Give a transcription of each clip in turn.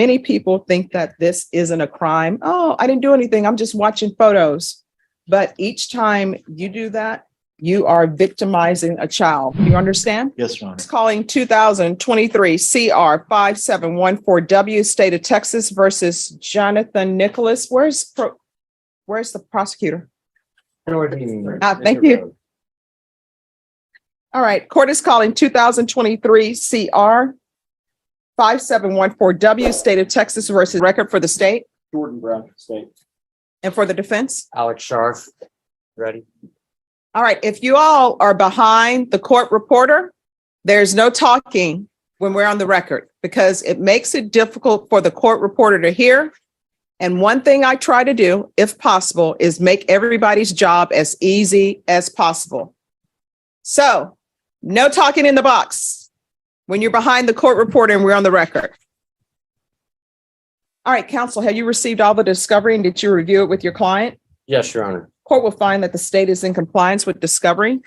Many people think that this isn't a crime. Oh, I didn't do anything. I'm just watching photos. But each time you do that, you are victimizing a child. You understand? Yes, Your Honor. Calling 2023 CR 5714W, State of Texas versus Jonathan Nicholas. Where's the prosecutor? Thank you. All right. Court is calling 2023 CR 5714W, State of Texas versus record for the state. Jordan Brown, State. And for the defense? Alex Scharf, ready. All right. If you all are behind the court reporter, there's no talking when we're on the record because it makes it difficult for the court reporter to hear. And one thing I try to do, if possible, is make everybody's job as easy as possible. So no talking in the box when you're behind the court reporter and we're on the record. All right, counsel, have you received all the discovery and did you review it with your client? Yes, Your Honor. Court will find that the state is in compliance with discovery.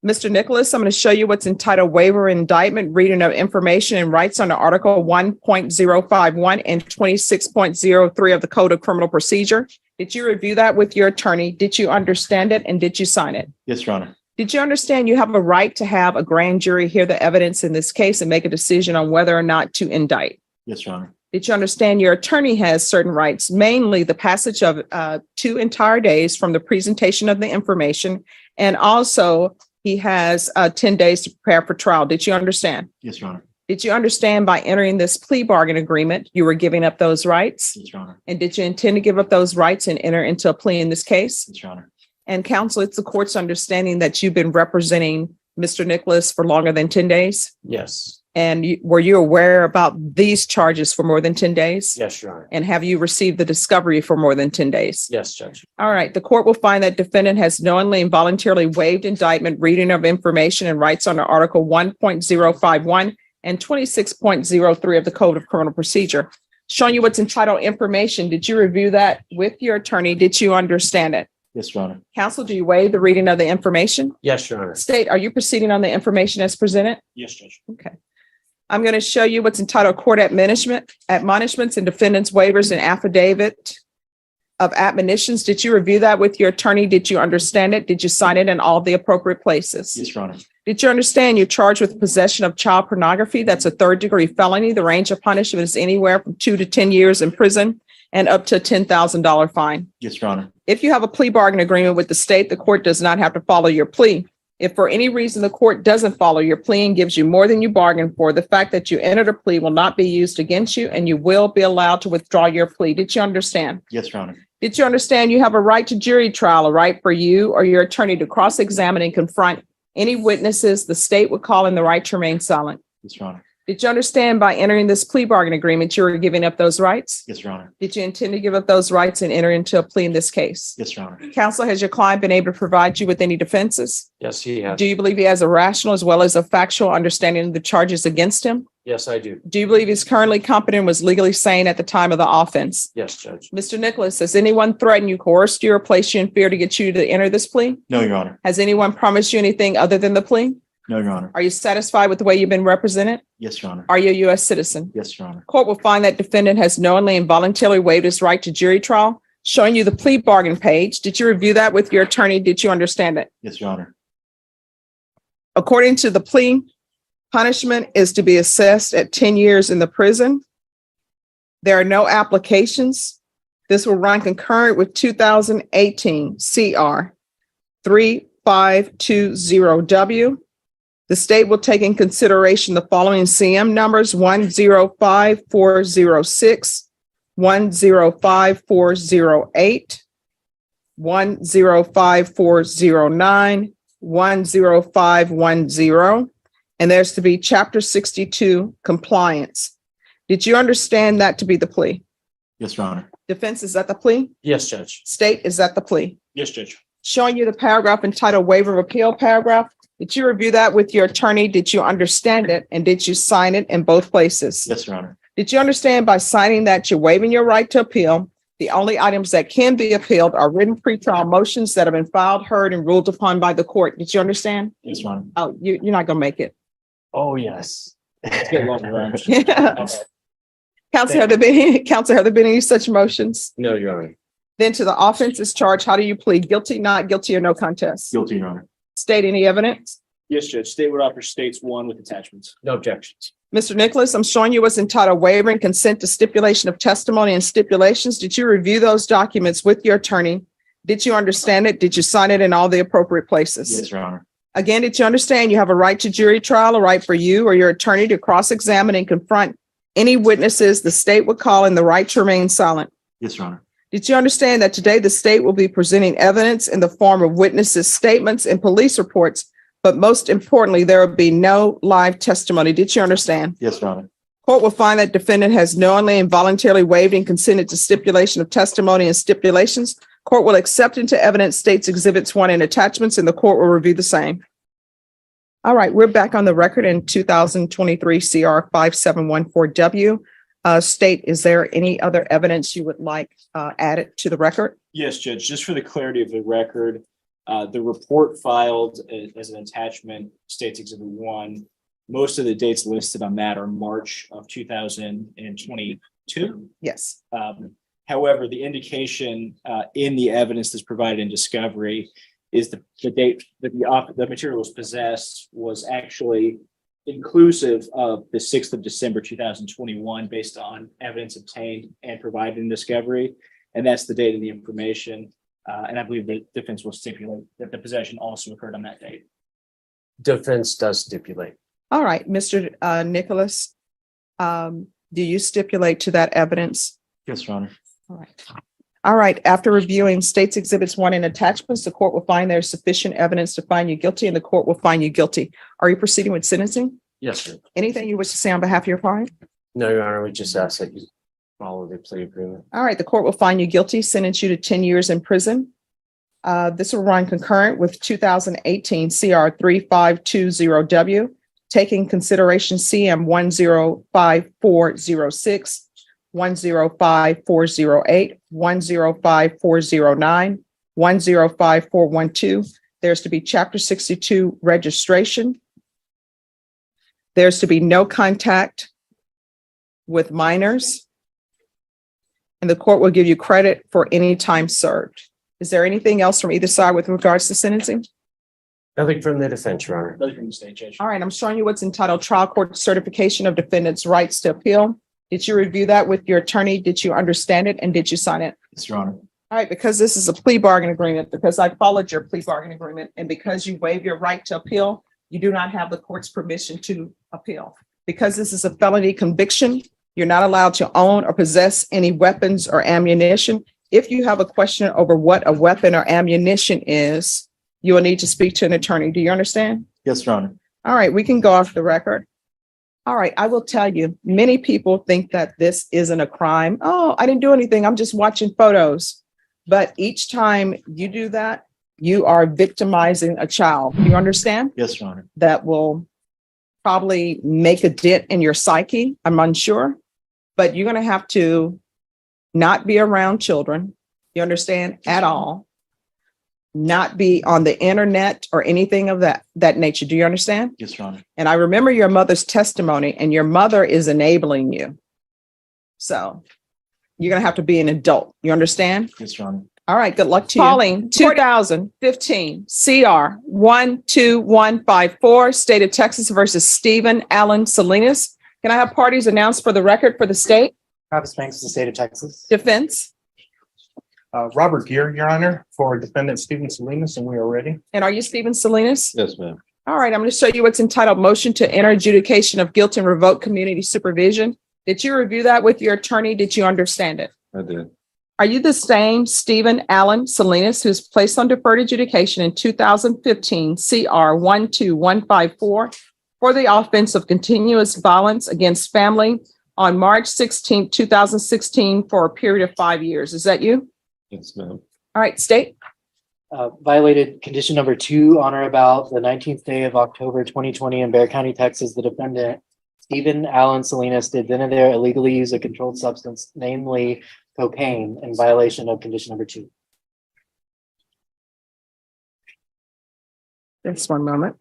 Mr. Nicholas, I'm going to show you what's entitled waiver indictment, reading of information and rights under Article 1.051 and 26.03 of the Code of Criminal Procedure. Did you review that with your attorney? Did you understand it and did you sign it? Yes, Your Honor. Did you understand you have a right to have a grand jury hear the evidence in this case and make a decision on whether or not to indict? Yes, Your Honor. Did you understand your attorney has certain rights, mainly the passage of 2 entire days from the presentation of the information, and also he has 10 days to prepare for trial. Did you understand? Yes, Your Honor. Did you understand by entering this plea bargain agreement, you were giving up those rights? Yes, Your Honor. And did you intend to give up those rights and enter into a plea in this case? Yes, Your Honor. And counsel, it's the court's understanding that you've been representing Mr. Nicholas for longer than 10 days? Yes. And were you aware about these charges for more than 10 days? Yes, Your Honor. And have you received the discovery for more than 10 days? Yes, Judge. All right. The court will find that defendant has knowingly and voluntarily waived indictment, reading of information and rights under Article 1.051 and 26.03 of the Code of Criminal Procedure. Showing you what's entitled information. Did you review that with your attorney? Did you understand it? Yes, Your Honor. Counsel, do you waive the reading of the information? Yes, Your Honor. State, are you proceeding on the information as presented? Yes, Judge. Okay. I'm going to show you what's entitled court admonishments and defendant's waivers and affidavit of admonitions. Did you review that with your attorney? Did you understand it? Did you sign it in all the appropriate places? Yes, Your Honor. Did you understand you're charged with possession of child pornography? That's a 3rd-degree felony. The range of punishment is anywhere from 2 to 10 years in prison and up to a $10,000 fine. Yes, Your Honor. If you have a plea bargain agreement with the state, the court does not have to follow your plea. If for any reason the court doesn't follow your plea and gives you more than you bargained for, the fact that you entered a plea will not be used against you and you will be allowed to withdraw your plea. Did you understand? Yes, Your Honor. Did you understand you have a right to jury trial, a right for you or your attorney to cross-examine and confront any witnesses the state would call in the right to remain silent? Yes, Your Honor. Did you understand by entering this plea bargain agreement, you were giving up those rights? Yes, Your Honor. Did you intend to give up those rights and enter into a plea in this case? Yes, Your Honor. Counsel, has your client been able to provide you with any defenses? Yes, he has. Do you believe he has a rational as well as a factual understanding of the charges against him? Yes, I do. Do you believe he's currently competent and was legally sane at the time of the offense? Yes, Judge. Mr. Nicholas, has anyone threatened you, coerced you, or placed you in fear to get you to enter this plea? No, Your Honor. Has anyone promised you anything other than the plea? No, Your Honor. Are you satisfied with the way you've been represented? Yes, Your Honor. Are you a U.S. citizen? Yes, Your Honor. Court will find that defendant has knowingly and voluntarily waived his right to jury trial. Showing you the plea bargain page. Did you review that with your attorney? Did you understand it? Yes, Your Honor. According to the plea, punishment is to be assessed at 10 years in the prison. There are no applications. This will run concurrent with 2018 CR 3520W. The state will take in consideration the following CM numbers: 105406, 105408, 105409, 10510, and there's to be Chapter 62 compliance. Did you understand that to be the plea? Yes, Your Honor. Defense, is that the plea? Yes, Judge. State, is that the plea? Yes, Judge. Showing you the paragraph entitled waiver of appeal paragraph. Did you review that with your attorney? Did you understand it? And did you sign it in both places? Yes, Your Honor. Did you understand by signing that you're waiving your right to appeal? The only items that can be appealed are written pretrial motions that have been filed, heard, and ruled upon by the court. Did you understand? Yes, Your Honor. Oh, you're not going to make it. Oh, yes. Let's get along the range. Yeah. Counsel, have there been any such motions? No, Your Honor. Then to the offenses charged, how do you plead? Guilty, not guilty, or no contest? Guilty, Your Honor. State any evidence? Yes, Judge. State would offer states one with attachments. No objections. Mr. Nicholas, I'm showing you what's entitled waiver and consent to stipulation of testimony and stipulations. Did you review those documents with your attorney? Did you understand it? Did you sign it in all the appropriate places? Yes, Your Honor. Again, did you understand you have a right to jury trial, a right for you or your attorney to cross-examine and confront any witnesses the state would call, and the right to remain silent? Yes, Your Honor. Did you understand that today the state will be presenting evidence in the form of witnesses' statements and police reports, but most importantly, there will be no live testimony? Did you understand? Yes, Your Honor. Court will find that defendant has knowingly and voluntarily waived and consented to stipulation of testimony and stipulations. Court will accept into evidence states exhibits 1 and attachments, and the court will review the same. All right, we're back on the record in 2023 CR 5714W. State, is there any other evidence you would like added to the record? Yes, Judge, just for the clarity of the record, the report filed as an attachment states Exhibit 1. Most of the dates listed on that are March of 2022. Yes. However, the indication in the evidence that's provided in discovery is the date that the material was possessed was actually inclusive of the 6th of December 2021, based on evidence obtained and provided in discovery. And that's the date of the information. And I believe the defense will stipulate that the possession also occurred on that date. Defense does stipulate. All right, Mr. Nicholas, do you stipulate to that evidence? Yes, Your Honor. All right. All right. After reviewing states exhibits 1 and attachments, the court will find there's sufficient evidence to find you guilty, and the court will find you guilty. Are you proceeding with sentencing? Yes, sir. Anything you wish to say on behalf of your client? No, Your Honor, we just ask that you follow the plea agreement. All right. The court will find you guilty, sentence you to 10 years in prison. This will run concurrent with 2018 CR 3520W, taking consideration CM 105406. 105408, 105409, 105412. There's to be Chapter 62 registration. There's to be no contact with minors. And the court will give you credit for any time served. Is there anything else from either side with regards to sentencing? Nothing from the defense, Your Honor. Nothing from the state, Judge. All right, I'm showing you what's entitled trial court certification of defendant's rights to appeal. Did you review that with your attorney? Did you understand it? And did you sign it? Yes, Your Honor. All right, because this is a plea bargain agreement, because I followed your plea bargain agreement, and because you waive your right to appeal, you do not have the court's permission to appeal. Because this is a felony conviction, you're not allowed to own or possess any weapons or ammunition. If you have a question over what a weapon or ammunition is, you will need to speak to an attorney. Do you understand? Yes, Your Honor. All right, we can go off the record. All right, I will tell you, many people think that this isn't a crime. Oh, I didn't do anything. I'm just watching photos. But each time you do that, you are victimizing a child. You understand? Yes, Your Honor. That will probably make a dent in your psyche. I'm unsure, but you're going to have to not be around children. You understand? At all. Not be on the internet or anything of that nature. Do you understand? Yes, Your Honor. And I remember your mother's testimony, and your mother is enabling you. So you're going to have to be an adult. You understand? Yes, Your Honor. All right. Good luck to you. Calling 2015 CR 12154, State of Texas versus Stephen Allan Selenus. Can I have parties announced for the record for the state? Travis Banks, the state of Texas. Defense. Robert Gear, Your Honor, for defendant Stephen Salinas, and we are ready. And are you Stephen Selenus? Yes, ma'am. All right. I'm going to show you what's entitled motion to enter adjudication of guilt and revoke community supervision. Did you review that with your attorney? Did you understand it? I did. Are you the same Stephen Allan Selenus who's placed on deferred adjudication in 2015 CR 12154 for the offense of continuous violence against family on March 16, 2016 for a period of 5 years? Is that you? Yes, ma'am. All right, state. Violated condition number 2 on or about the 19th day of October 2020 in Bexar County, Texas. The defendant, Stephen Allan Salinas, did then and there illegally use a controlled substance, namely cocaine, in violation of condition number 2. Just one moment.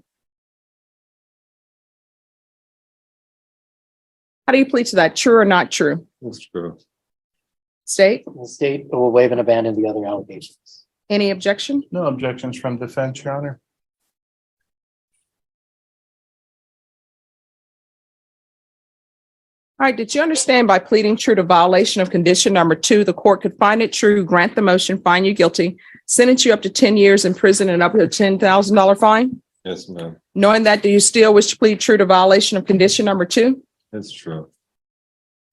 How do you plead to that? True or not true? That's true. State, The state will waive and abandon the other allegations. any objection? No objections from defense, Your Honor. All right, did you understand by pleading true to violation of condition number 2, the court could find it true, grant the motion, find you guilty, sentence you up to 10 years in prison and up to a $10,000 fine? Yes, ma'am. Knowing that, do you still wish to plead true to violation of condition number 2? That's true.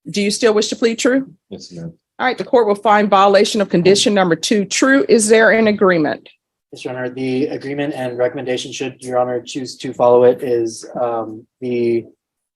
Do you still wish to plead true? Yes, ma'am. All right, the court will find violation of condition number 2 true. Is there an agreement? Yes, Your Honor, the agreement and recommendation, should Your Honor choose to follow it, is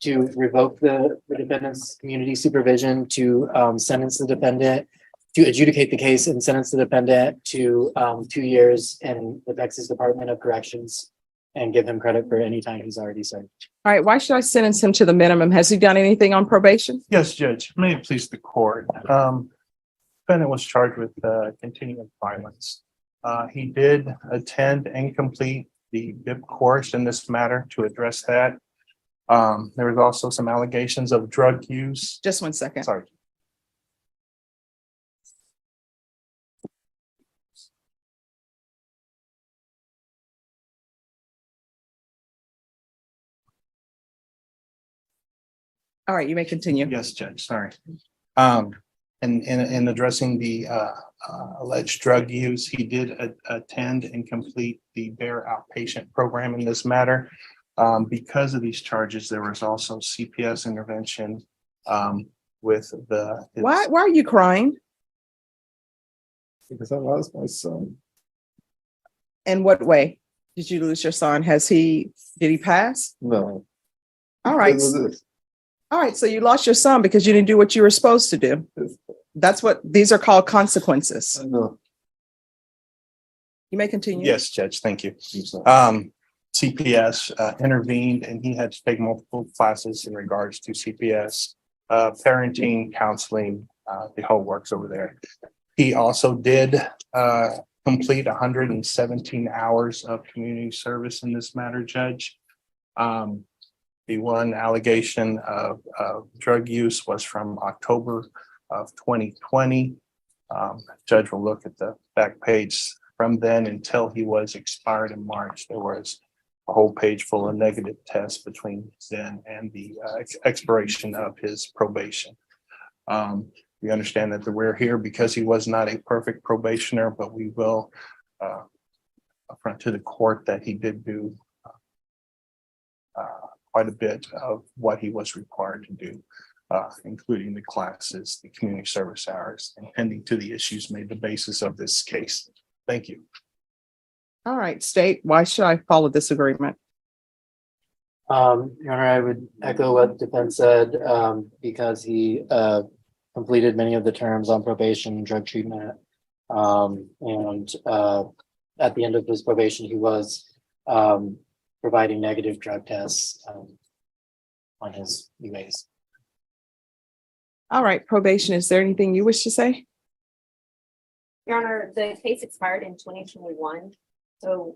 to revoke the defendant's community supervision, to sentence the defendant, to adjudicate the case and sentence the defendant to 2 years in the Texas Department of Corrections and give him credit for any time he's already served. All right, why should I sentence him to the minimum? Has he done anything on probation? Yes, Judge, may it please the court. Defendant was charged with continuing violence. He did attend and complete the BIP course in this matter to address that. There was also some allegations of drug use. Just 1 second. Sorry. All right, you may continue. Yes, Judge, sorry. In addressing the alleged drug use, he did attend and complete the BEAR outpatient program in this matter. Because of these charges, there was also CPS intervention with the. Why are you crying? Because I lost my son. In what way did you lose your son? Did he pass? No. All right. All right, so you lost your son because you didn't do what you were supposed to do. That's what these are called consequences. No. You may continue. Yes, Judge, thank you. CPS intervened and he had to take multiple classes in regards to CPS, parenting, counseling, the whole works over there. He also did complete 117 hours of community service in this matter, Judge. The one allegation of drug use was from October of 2020. Judge will look at the back page. From then until he was expired in March, there was a whole page full of negative tests between then and the expiration of his probation. We understand that we're here because he was not a perfect probationer, but we will affront to the court that he did do quite a bit of what he was required to do, including the classes, the community service hours, and tending to the issues made the basis of this case. Thank you. All right, state, why should I follow this agreement? Your Honor, I would echo what defense said, because he completed many of the terms on probation, drug treatment. And at the end of his probation, he was providing negative drug tests on his UAs. All right, probation, is there anything you wish to say? Your Honor, the case expired in 2021, so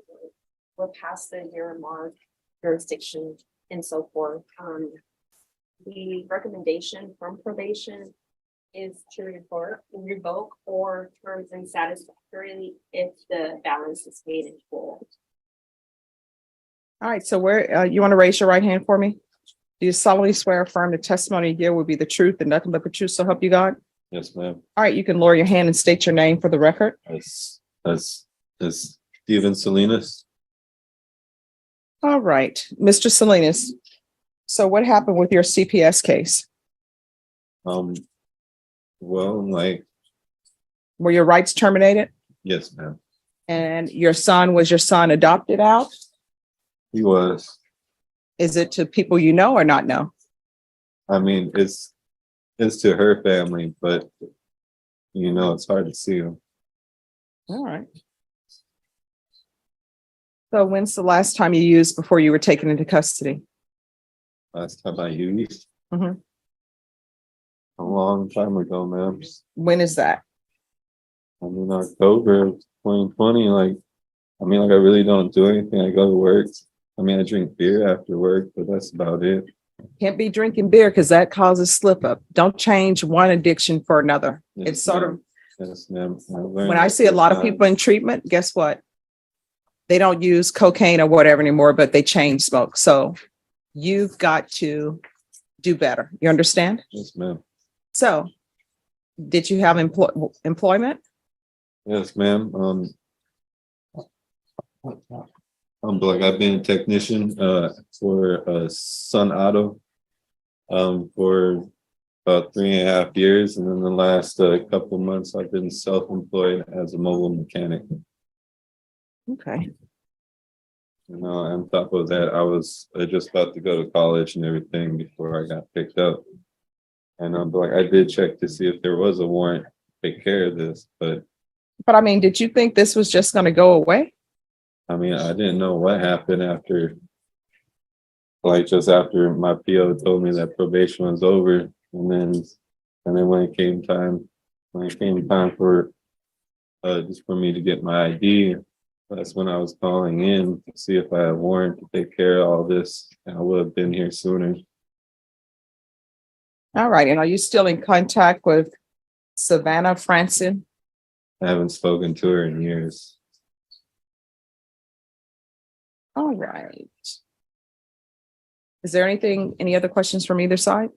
we're past the year mark, jurisdiction and so forth. The recommendation from probation is to revoke or terms unsatisfactory if the balance is paid in full. All right, so where you want to raise your right hand for me? Do you solemnly swear or affirm the testimony you give will be the truth and nothing but the truth, so help you God? Yes, ma'am. All right, you can lower your hand and state your name for the record. That's Steven Salinas. All right, Mr. Salinas. So what happened with your CPS case? Well, like, Were your rights terminated? yes, ma'am. And was your son adopted out? He was. Is it to people you know or not know? I mean, it's to her family, but it's hard to see him. All right. So when's the last time you used before you were taken into custody? Last time I used. Mhm. A long time ago, ma'am. When is that? I mean, October of 2020. I really don't do anything. I go to work. I mean, I drink beer after work, but that's about it. Can't be drinking beer because that causes slip up. Don't change one addiction for another. It's sort of, Yes, ma'am. when I see a lot of people in treatment, guess what? They don't use cocaine or whatever anymore, but they chain smoke. So you've got to do better. You understand? Yes, ma'am. So did you have employment? Yes, ma'am. Like I've been a technician for Sun Auto for about 3.5 years, and then the last couple of months I've been self-employed as a mobile mechanic. Okay. You know, on top of that, I was just about to go to college and everything before I got picked up. And like I did check to see if there was a warrant to take care of this, but I mean, did you think this was just going to go away? I mean, I didn't know what happened after, like just after my PO told me that probation was over, and then when it came time for just for me to get my ID, that's when I was calling in to see if I had a warrant to take care of all this, and I would have been here sooner. All right. And are you still in contact with Savannah Franson? I haven't spoken to her in years. All right. Is there any other questions from either side?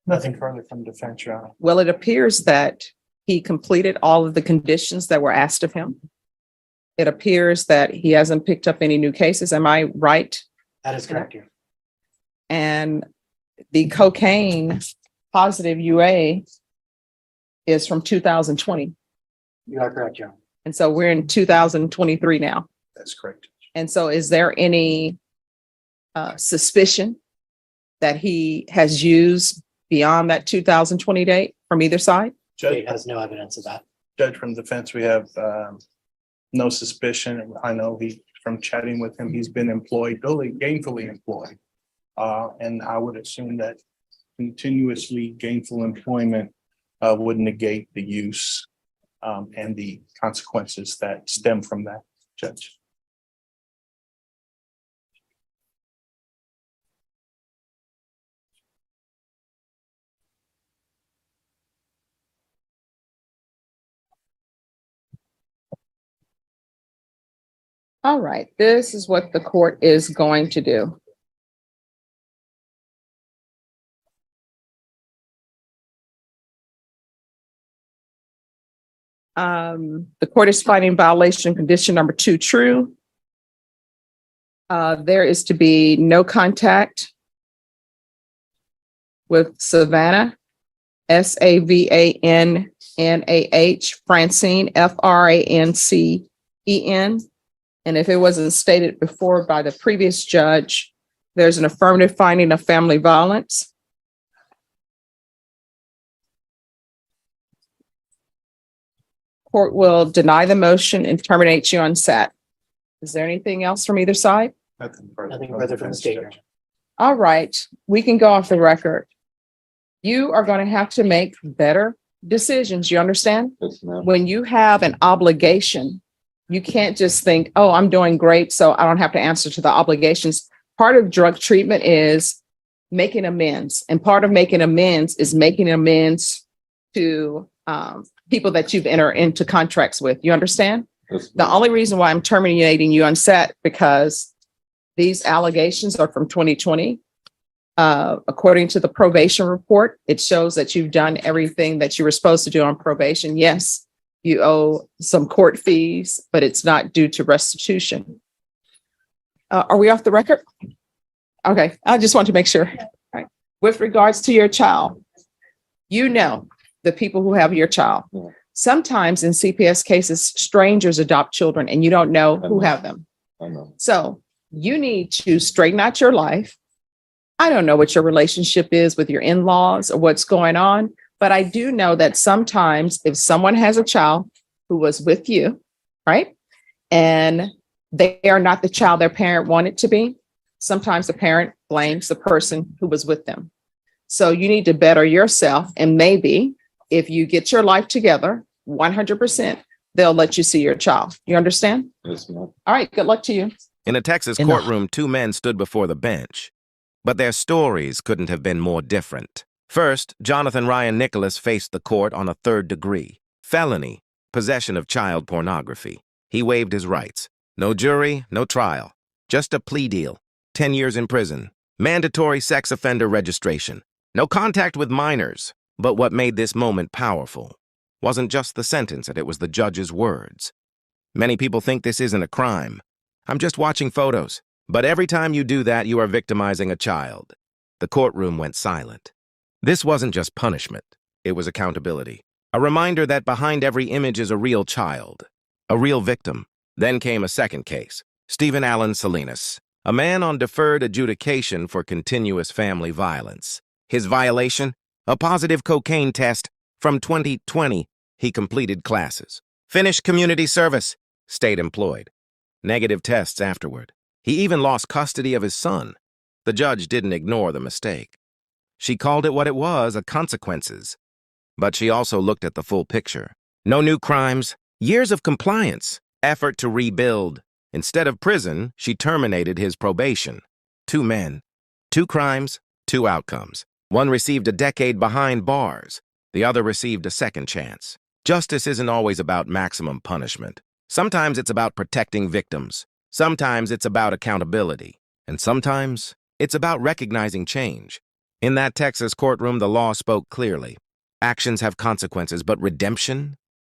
Nothing further from defense, Your Honor. Well, it appears that he completed all of the conditions that were asked of him. It appears that he hasn't picked up any new cases. Am I right? That is correct. Your Honor. And the cocaine positive UA is from 2020. You are correct, Your Honor. And so we're in 2023 now. That's correct. And so is there any suspicion that he has used beyond that 2020 date from either side? Judge, State has no evidence of that. Judge, from defense, we have no suspicion. I know from chatting with him, he's been employed, gainfully employed. And I would assume that continuously gainful employment would negate the use and the consequences that stem from that, Judge. All right, this is what the court is going to do. The court is finding violation condition number 2 true. There is to be no contact with Savannah, SAVANNAH, Francine, FRANCEN. And if it wasn't stated before by the previous judge, there's an affirmative finding of family violence. Court will deny the motion and terminate you on set. Is there anything else from either side? Nothing Nothing further from the state. Your Honor. All right, we can go off the record. You are going to have to make better decisions. You understand? Yes, ma'am. When you have an obligation, you can't just think, oh, I'm doing great, so I don't have to answer to the obligations. Part of drug treatment is making amends. And part of making amends is making amends to people that you've entered into contracts with. You understand? Yes, The ma'am. only reason why I'm terminating you on set because these allegations are from 2020. According to the probation report, it shows that you've done everything that you were supposed to do on probation. Yes, you owe some court fees, but it's not due to restitution. Are we off the record? Okay, I just want to make sure. All right. With regards to your child, you know the people who have your child. Yeah. Sometimes in CPS cases, strangers adopt children and you don't know who have them. I know. So you need to straighten out your life. I don't know what your relationship is with your in-laws or what's going on, but I do know that sometimes if someone has a child who was with you, right, and they are not the child their parent wanted to be, sometimes the parent blames the person who was with them. So you need to better yourself, and maybe if you get your life together 100%, they'll let you see your child. You understand? Yes, ma'am. All right, good luck to you. In a Texas In the- courtroom, two men stood before the bench. But their stories couldn't have been more different. First, Jonathan Ryan Nicholas faced the court on a third-degree felony, possession of child pornography. He waived his rights. No jury, no trial. Just a plea deal. 10 years in prison. Mandatory sex offender registration. No contact with minors. But what made this moment powerful wasn't just the sentence, it was the judge's words. Many people think this isn't a crime. I'm just watching photos. But every time you do that, you are victimizing a child. The courtroom went silent. This wasn't just punishment. It was accountability. A reminder that behind every image is a real child. A real victim. Then came a second case. Allan Selenus, a man on deferred adjudication for continuous family violence. His violation? A positive cocaine test. From 2020, he completed classes. Finished community service. Stayed employed. Negative tests afterward. He even lost custody of his son. The judge didn't ignore the mistake. She called it what it was, a consequences. But she also looked at the full picture. No new crimes, years of compliance, effort to rebuild. Instead of prison, she terminated his probation. 2 men, 2 crimes, 2 outcomes. One received a decade behind bars. The other received a second chance. Justice isn't always about maximum punishment. Sometimes it's about protecting victims. Sometimes it's about accountability. And sometimes it's about recognizing change. In that Texas courtroom, the law spoke clearly. Actions have consequences, but redemption?